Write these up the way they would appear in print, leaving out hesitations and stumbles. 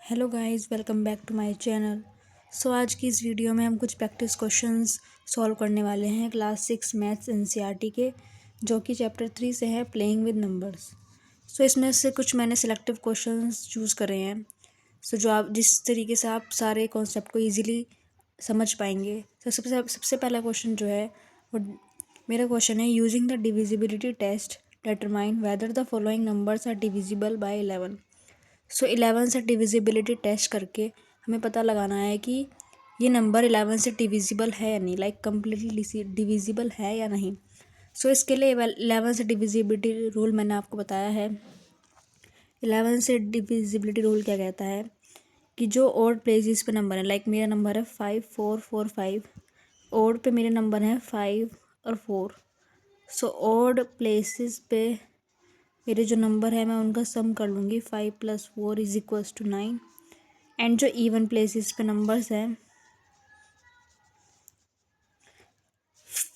Hello guys, welcome back to my channel. आज की इस वीडियो में हम कुछ प्रैक्टिस क्वेश्चंस सॉल्व करने वाले हैं क्लास 6 मैथ्स एनसीईआरटी के, जो कि चैप्टर 3 से है प्लेइंग विद नंबर्स। इसमें से कुछ मैंने सिलेक्टिव क्वेश्चंस चूज़ करे हैं। जो आप जिस तरीके से आप सारे कॉन्सेप्ट को ईजिली समझ पाएंगे। सबसे पहला क्वेश्चन जो है वो मेरा क्वेश्चन है, using the divisibility test determine whether the following numbers are divisible by 11। 11 से डिविजिबिलिटी टेस्ट करके हमें पता लगाना है कि ये नंबर 11 से डिविजिबल है या नहीं, लाइक कम्प्लीटली डिविजिबल है या नहीं। इसके लिए 11 से डिविजिबिलिटी रूल मैंने आपको बताया है। 11 से डिविजिबिलिटी रूल क्या कहता है कि जो ऑड प्लेसेस पे नंबर है, लाइक मेरा नंबर है 5 4 4 5, ऑड पे मेरे नंबर हैं 5 और 4। ऑड प्लेसेस पे मेरे जो नंबर है मैं उनका सम कर लूँगी। 5 + 4 = 9। एंड जो इवन प्लेसेस पे नंबर्स हैं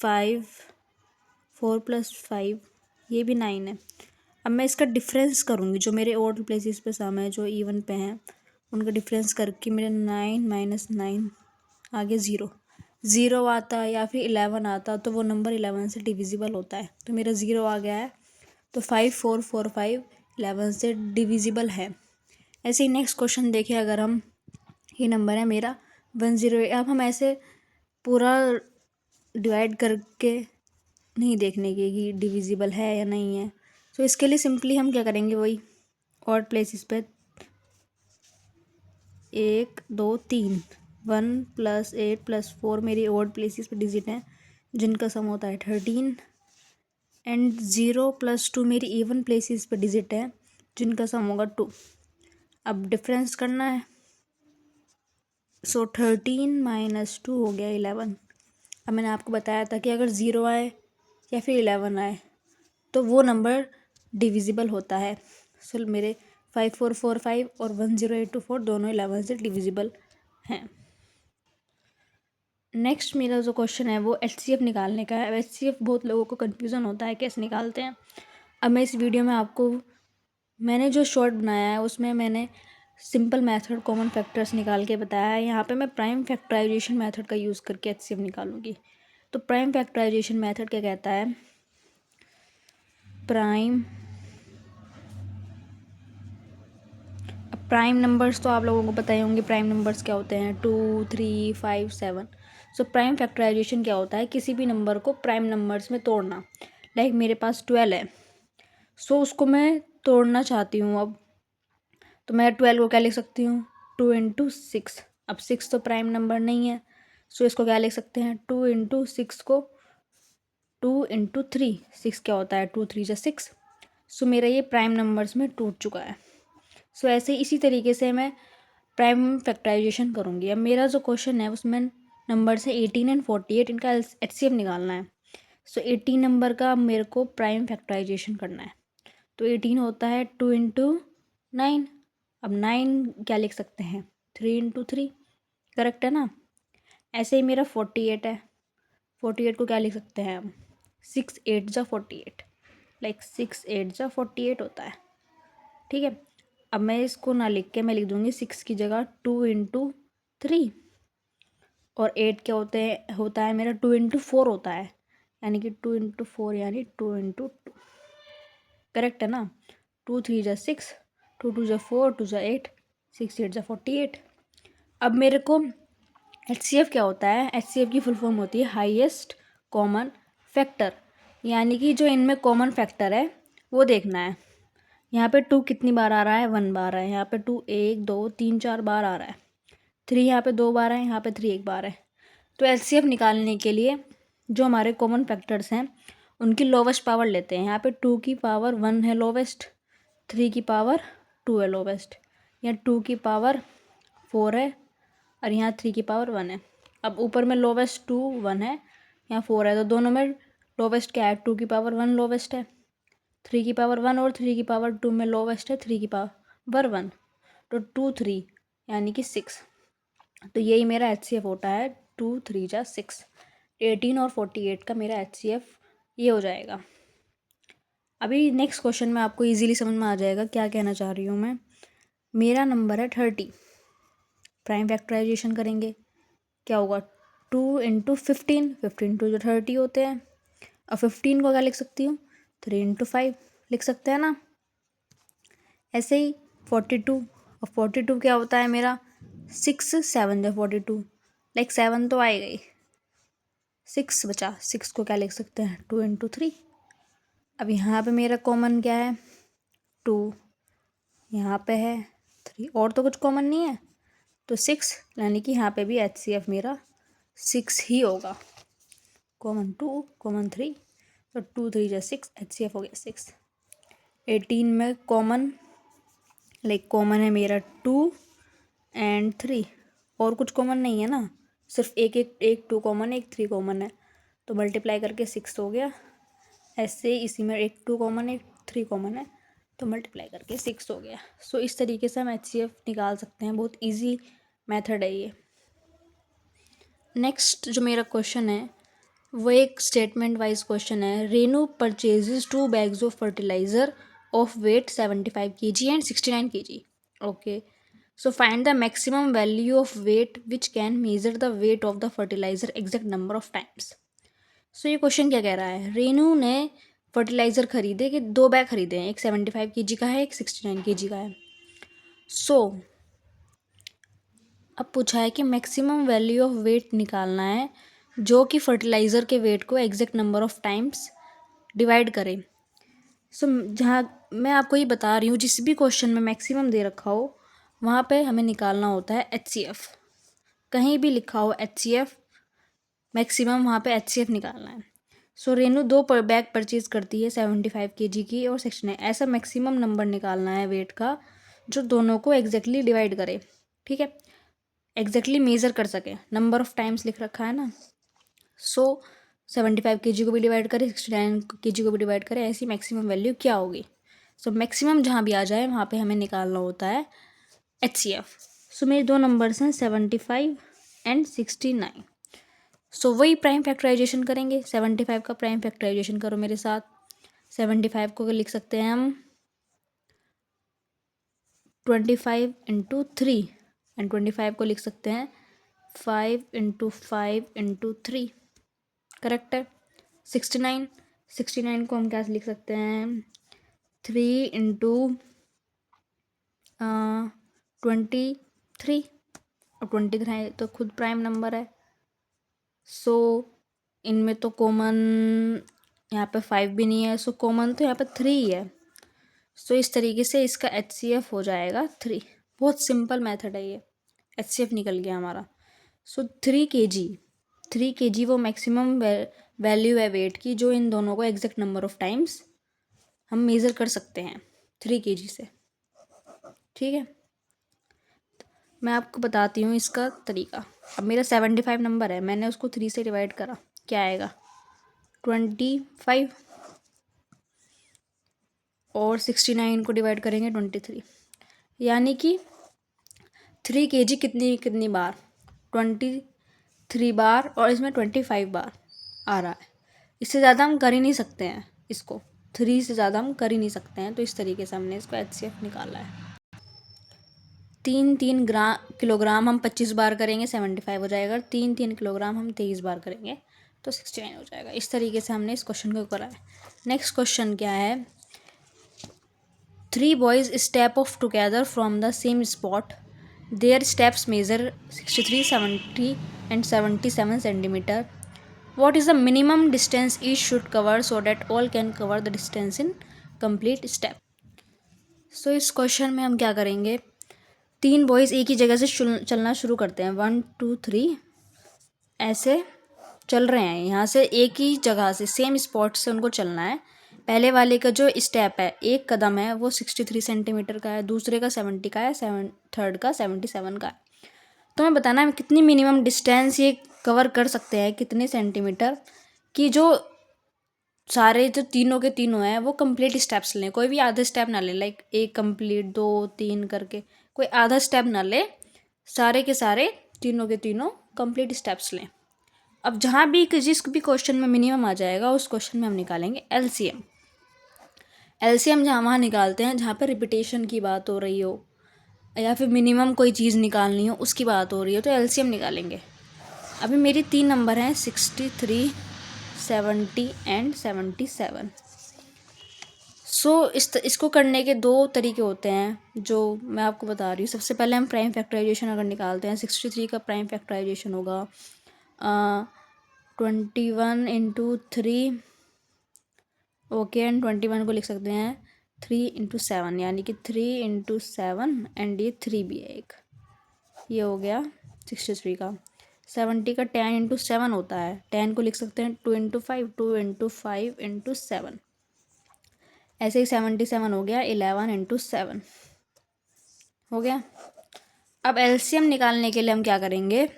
5 4 + 5 ये भी 9 है। अब मैं इसका डिफरेंस करूँगी, जो मेरे ऑड प्लेसेस पे सम है जो इवन पे हैं उनका डिफरेंस करके मेरे 9 - 9 आगे 0 आता या फिर 11 आता तो वो नंबर 11 से डिविजिबल होता है। तो मेरा 0 आ गया है, तो 5 4 4 5 11 से डिविजिबल है। ऐसे ही नेक्स्ट क्वेश्चन देखिए, अगर हम ये नंबर है मेरा 108। अब हम ऐसे पूरा डिवाइड करके नहीं देखने की कि डिविजिबल है या नहीं है। इसके लिए सिंपली हम क्या करेंगे, वही ऑड प्लेसेस पे 1 2 3 1 + 8 + 4 मेरी ऑड प्लेसेस पे डिजिट हैं जिनका सम होता है 13। एंड 0 + 2 मेरी इवन प्लेसेस पे डिजिट है जिनका सम होगा 2। अब डिफरेंस करना है। 13 - 2 हो गया 11। अब मैंने आपको बताया था कि अगर 0 आए या फिर 11 आए तो वो नंबर डिविजिबल होता है। मेरे 5 4 4 5 और 10824 दोनों 11 से डिविजिबल हैं। नेक्स्ट मेरा जो क्वेश्चन है वो एचसीएफ निकालने का है। एचसीएफ बहुत लोगों को कन्फ्यूज़न होता है कैसे निकालते हैं। अब मैं इस वीडियो में आपको, मैंने जो शॉर्ट बनाया है उसमें मैंने सिंपल मेथड कॉमन फैक्टर्स निकाल के बताया है। यहाँ पे मैं प्राइम फैक्टराइजेशन मेथड का यूज़ करके एचसीएफ निकालूंगी। तो प्राइम फैक्टराइजेशन मेथड क्या कहता है, प्राइम नंबर्स तो आप लोगों को पता ही होंगे प्राइम नंबर्स क्या होते हैं, 2 3 5 7। प्राइम फैक्टराइजेशन क्या होता है, किसी भी नंबर को प्राइम नंबर्स में तोड़ना। लाइक मेरे पास 12 है, उसको मैं तोड़ना चाहती हूँ। अब तो मैं 12 को क्या लिख सकती हूँ, 2 × 6। अब 6 तो प्राइम नंबर नहीं है, इसको क्या लिख सकते हैं, 2 × 6 को 2 × 3। 6 क्या होता है, 2 3 = 6। मेरा ये प्राइम नंबर्स में टूट चुका है। ऐसे इसी तरीके से मैं प्राइम फैक्टराइजेशन करूँगी। अब मेरा जो क्वेश्चन है उसमें नंबर से 18 और 48, इनका एचसीएफ निकालना है। 18 नंबर का मेरे को प्राइम फैक्टराइजेशन करना है। तो 18 होता है 2 × 9। अब 9 क्या लिख सकते हैं, 3 × 3, करेक्ट है ना। ऐसे ही मेरा 48 है, 48 को क्या लिख सकते हैं हम, 6 8 = 48, लाइक 6 8 = 48 होता है। ठीक है, अब मैं इसको ना लिख के मैं लिख दूँगी 6 की जगह 2 × 3। और 8 क्या होता है मेरा 2 × 4 होता है, यानी कि 2 × 4 यानी 2 × 2, करेक्ट है ना। 2 3 = 6, 2 2 = 4, 2 = 8, 6 8 = 48। अब मेरे को एचसीएफ क्या होता है, एचसीएफ की फुल फॉर्म होती है हाईएस्ट कॉमन फैक्टर, यानी कि जो इनमें कॉमन फैक्टर है वो देखना है। यहाँ पे 2 कितनी बार आ रहा है, 1 बार है। यहाँ पे 2 1 2 3 4 बार आ रहा है। 3 यहाँ पे 2 बार है, यहाँ पे 3 1 बार है। तो एलसीएफ निकालने के लिए जो हमारे कॉमन फैक्टर्स हैं उनकी लोवेस्ट पावर लेते हैं। यहाँ पे 2 की पावर 1 है लोवेस्ट, 3 की पावर 2 है लोवेस्ट, यहाँ 2 की पावर 4 है और यहाँ 3 की पावर 1 है। अब ऊपर में लोवेस्ट 2 1 है, यहाँ 4 है, तो दोनों में लोवेस्ट क्या है, 2 की पावर 1 लोवेस्ट है, 3 की पावर 1 और 3 की पावर 2 में लोवेस्ट है 3 की पावर 1, तो 2 3 यानी कि 6। तो यही मेरा एचसीएफ होता है, 2 3 = 6। 18 और 48 का मेरा एचसीएफ ये हो जाएगा। अभी नेक्स्ट क्वेश्चन में आपको इजीली समझ में आ जाएगा क्या कहना चाह रही हूँ मैं। मेरा नंबर है 30, प्राइम फैक्टराइजेशन करेंगे, क्या होगा 2 इंटू 15, 15 टू जो 30 होते हैं, और 15 को क्या लिख सकती हूँ 3 इंटू 5 लिख सकते हैं ना। ऐसे ही 42, और 42 क्या होता है मेरा 6 7 जो 42, लाइक 7 तो आएगा ही, 6 बचा, 6 को क्या लिख सकते हैं 2 इंटू 3। अब यहाँ पे मेरा कॉमन क्या है 2, यहाँ पे है 3, और तो कुछ कॉमन नहीं है, तो 6, यानी कि यहाँ पे भी HCF मेरा 6 ही होगा। कॉमन 2 कॉमन 3, तो 2 3 जा 6, HCF हो गया 6। 18 में कॉमन, लाइक कॉमन है मेरा 2 एंड 3, और कुछ कॉमन नहीं है ना, सिर्फ एक 2 कॉमन है, एक 3 कॉमन है, तो मल्टीप्लाई करके 6 हो गया। ऐसे इसी में एक 2 कॉमन है, एक 3 कॉमन है, तो मल्टीप्लाई करके 6 हो गया। सो इस तरीके से हम HCF निकाल सकते हैं, बहुत ईजी मेथड है ये। नेक्स्ट जो मेरा क्वेश्चन है वो एक स्टेटमेंट वाइज क्वेश्चन है। Renu purchases 2 bags of fertiliser of weight 75 kg and 69 kg। Okay, so find the maximum value of weight which can measure the weight of the fertiliser exact number of times. So ये question क्या कह रहा है, रेनू ने fertiliser खरीदे कि 2 bag खरीदे हैं, एक 75 kg का है, एक 69 kg का है। सो अब पूछा है कि मैक्सिमम वैल्यू ऑफ वेट निकालना है जो कि फर्टिलाइज़र के वेट को exact number of times divide करे। सो जहाँ मैं आपको ये बता रही हूँ, जिस भी क्वेश्चन में मैक्सिमम दे रखा हो वहाँ पे हमें निकालना होता है HCF। कहीं भी लिखा हो HCF मैक्सिमम, वहाँ पे HCF निकालना है। सो रेनू 2 बैग परचेज करती है 75 kg की और 69, ऐसा मैक्सिमम नंबर निकालना है वेट का जो दोनों को एग्जैक्टली डिवाइड करे, ठीक है, एग्जैक्टली मेज़र कर सके। नंबर ऑफ टाइम्स लिख रखा है ना, सो 75 kg को भी डिवाइड करें, 69 kg को भी डिवाइड करें, ऐसी मैक्सिमम वैल्यू क्या होगी। सो मैक्सिमम जहाँ भी आ जाए वहाँ पे हमें निकालना होता है HCF। सो मेरे 2 नंबर्स हैं 75 एंड 69। सो वही प्राइम फैक्टराइजेशन करेंगे। 75 का प्राइम फैक्टराइजेशन करो मेरे साथ। 75 को लिख सकते हैं हम 25 इंटू 3, एंड 25 को लिख सकते हैं 5 इंटू 5 इंटू 3, करेक्ट है। 69 को हम क्या लिख सकते हैं 3 इंटू 23, और 23 तो खुद प्राइम नंबर है। सो इनमें तो कॉमन यहाँ पे 5 भी नहीं है, सो कॉमन तो यहाँ पे 3 ही है। सो इस तरीके से इसका HCF हो जाएगा 3। बहुत सिंपल मेथड है ये, HCF निकल गया हमारा। सो 3 kg वो मैक्सिमम वैल्यू है वेट की जो इन दोनों को एग्जैक्ट नंबर ऑफ टाइम्स हम मेज़र कर सकते हैं 3 kg से, ठीक है। मैं आपको बताती हूँ इसका तरीका। अब मेरा 75 नंबर है, मैंने उसको 3 से डिवाइड करा, क्या आएगा 25, और 69 को डिवाइड करेंगे 23, यानी कि 3 kg कितनी बार 23 बार, और इसमें 25 बार आ रहा है। इससे ज़्यादा हम कर ही नहीं सकते हैं इसको, 3 से ज़्यादा हम कर ही नहीं सकते हैं, तो इस तरीके से हमने इसको HCF निकाला है। 3 किलोग्राम हम 25 बार करेंगे 75 हो जाएगा, 3 किलोग्राम हम 23 बार करेंगे तो 69 हो जाएगा। इस तरीके से हमने इस क्वेश्चन को करा है। नेक्स्ट क्वेश्चन क्या है, 3 boys step off together from the same spot. Their steps measure 63, 70 and 77 centimeter. What is the minimum distance each should cover so that all can cover the distance in complete step? So इस question में हम क्या करेंगे, 3 boys एक ही जगह से चलना शुरू करते हैं, 1 2 3 ऐसे चल रहे हैं, यहाँ से एक ही जगह से सेम स्पॉट से उनको चलना है। पहले वाले का जो स्टेप है, एक कदम है, वो 63 सेंटीमीटर का है, दूसरे का 70 का है, थर्ड का 77 का है। तो हमें बताना है कितनी मिनिमम डिस्टेंस ये कवर कर सकते हैं, कितने सेंटीमीटर की, जो सारे जो तीनों के तीनों हैं वो कंप्लीट स्टेप्स लें, कोई भी आधा स्टेप ना ले, लाइक एक कंप्लीट 2 3 करके कोई आधा स्टेप ना ले, सारे के सारे तीनों के तीनों कंप्लीट स्टेप्स लें। अब जहाँ भी जिस भी क्वेश्चन में मिनिमम आ जाएगा उस क्वेश्चन में हम निकालेंगे एलसीएम जहाँ वहाँ निकालते हैं जहाँ पर रिपीटेशन की बात हो रही हो, या फिर मिनिमम कोई चीज़ निकालनी हो उसकी बात हो रही है तो एलसीएम निकालेंगे। अभी मेरी 3 नंबर हैं 63, 70 एंड 77। इसको करने के 2 तरीके होते हैं जो मैं आपको बता रही हूँ। सबसे पहले हम प्राइम फैक्टराइजेशन अगर निकालते हैं, 63 का प्राइम फैक्टराइजेशन होगा 21 इंटू 3, ओके, एंड 21 को लिख सकते हैं 3 इंटू 7, यानी कि 3 इंटू 7 एंड ये 3 भी है एक, ये हो गया 63 का। 70 का 10 इंटू 7 होता है, 10 को लिख सकते हैं 2 इंटू 5, 2 इंटू 5 इंटू 7। ऐसे ही 77 हो गया 11 इंटू 7 हो गया। अब एलसीएम निकालने के लिए हम क्या करेंगे,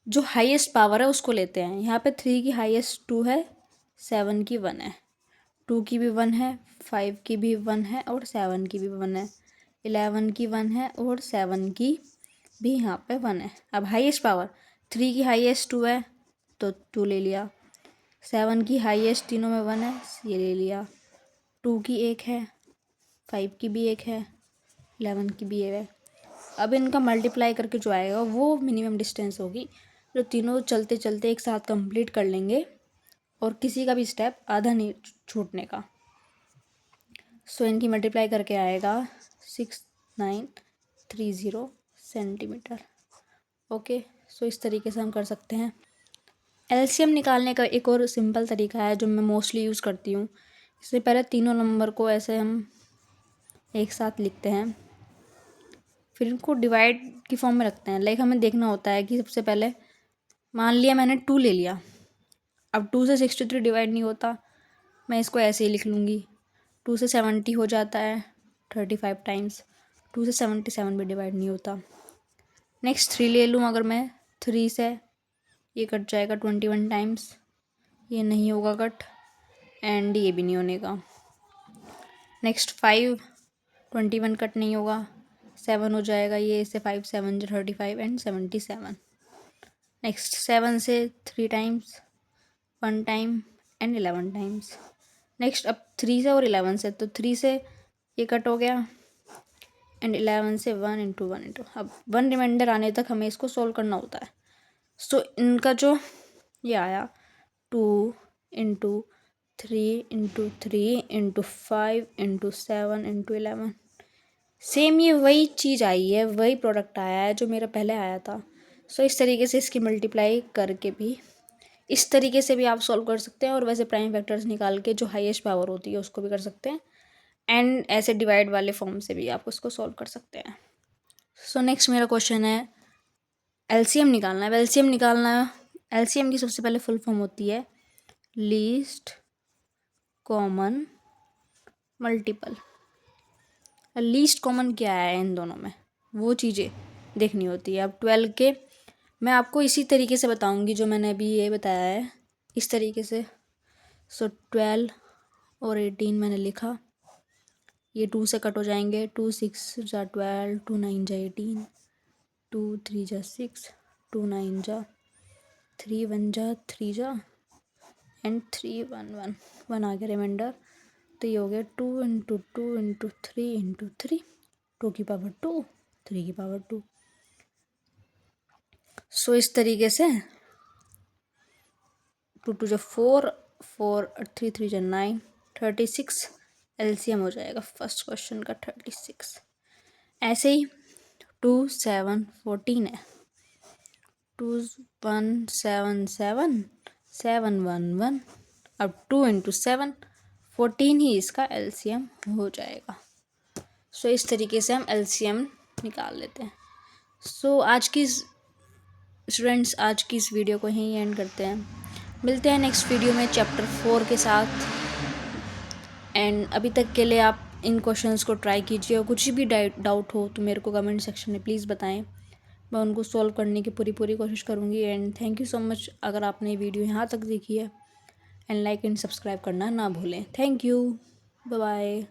जो हाईएस्ट पावर है उसको लेते हैं। यहाँ पे 3 की हाईएस्ट 2 है, 7 की 1 है, 2 की भी 1 है, 5 की भी 1 है और 7 की भी 1 है, 11 की 1 है और 7 की भी यहाँ पे 1 है। अब हाईएस्ट पावर 3 की हाईएस्ट 2 है तो 2 ले लिया, 7 की हाईएस्ट तीनों में 1 है, ये ले लिया, 2 की 1 है, 5 की भी 1 है, 11 की भी 1 है। अब इनका मल्टीप्लाई करके जो आएगा वो मिनिमम डिस्टेंस होगी, जो तीनों चलते चलते एक साथ कंप्लीट कर लेंगे और किसी का भी स्टेप आधा नहीं छूटने का। सो इनकी मल्टीप्लाई करके आएगा 6930 सेंटीमीटर। ओके, सो इस तरीके से हम कर सकते हैं। एलसीएम निकालने का एक और सिंपल तरीका है जो मैं मोस्टली यूज़ करती हूँ। इससे पहले तीनों नंबर को ऐसे हम एक साथ लिखते हैं, फिर इनको डिवाइड की फॉर्म में रखते हैं। लाइक हमें देखना होता है कि सबसे पहले मान लिया मैंने 2 ले लिया, अब 2 से 63 डिवाइड नहीं होता, मैं इसको ऐसे ही लिख लूँगी। 2 से 70 हो जाता है 35 टाइम्स, 2 से 77 भी डिवाइड नहीं होता। नेक्स्ट 3 ले लूँ अगर मैं, 3 से ये कट जाएगा 21 टाइम्स, ये नहीं होगा कट, एंड ये भी नहीं होने का। नेक्स्ट 5, 21 कट नहीं होगा, 7 हो जाएगा, ये इससे 5 7 35 एंड 77। नेक्स्ट 7 से 3 times, 1 time and 11 times. Next अब 3 से और 11 से, तो 3 से ये कट हो गया एंड 11 से 1 इंटू 1 इंटू, अब 1 रिमाइंडर आने तक हमें इसको सोल्व करना होता है। सो इनका जो ये आया 2 into 3 into 3 into 5 into 7 into 11, same ये वही चीज़ आई है, वही प्रोडक्ट आया है जो मेरा पहले आया था। सो इस तरीके से इसकी मल्टीप्लाई करके भी इस तरीके से भी आप सॉल्व कर सकते हैं, और वैसे प्राइम फैक्टर्स निकाल के जो हाईएस्ट पावर होती है उसको भी कर सकते हैं, एंड ऐसे डिवाइड वाले फॉर्म से भी आप उसको सॉल्व कर सकते हैं। सो नेक्स्ट मेरा क्वेश्चन है एलसीएम निकालना है। एलसीएम की सबसे पहले फुल फॉर्म होती है least common multiple. Least common क्या है इन दोनों में, वो चीज़ें देखनी होती है। अब 12 के मैं आपको इसी तरीके से बताऊंगी जो मैंने अभी ये बताया है, इस तरीके से। सो 12 और 18 मैंने लिखा, ये 2 से कट हो जाएंगे, 2 6 जा 12, 2 9 जा 18, 2 3 जा 6, 2 9 जा 3 1 जा 3 जा एंड 3 1 1 1 आ गया रिमाइंडर, तो ये हो गया 2 इंटू 2 इंटू 3 इंटू 3, 2 की पावर 2, 3 की पावर 2। सो इस तरीके से 2 2 जो 4, 4 3 3 जो 9, 36 एलसीएम हो जाएगा फर्स्ट क्वेश्चन का 36। ऐसे ही 2 7 14 है, 2 1 7 7 7 1 1, अब 2 इंटू 7 14 ही इसका एलसीएम हो जाएगा। सो इस तरीके से हम एलसीएम निकाल लेते हैं। सो आज की इस वीडियो को यहीं एंड करते हैं, मिलते हैं नेक्स्ट वीडियो में चैप्टर 4 के साथ। एंड अभी तक के लिए आप इन क्वेश्चंस को ट्राई कीजिए, और कुछ भी डाउट हो तो मेरे को कमेंट सेक्शन में प्लीज़ बताएं, मैं उनको सॉल्व करने की पूरी कोशिश करूँगी। And thank you so much अगर आपने ये वीडियो यहाँ तक देखी है, एंड लाइक एंड सब्सक्राइब करना ना भूलें। Thank you, bye bye.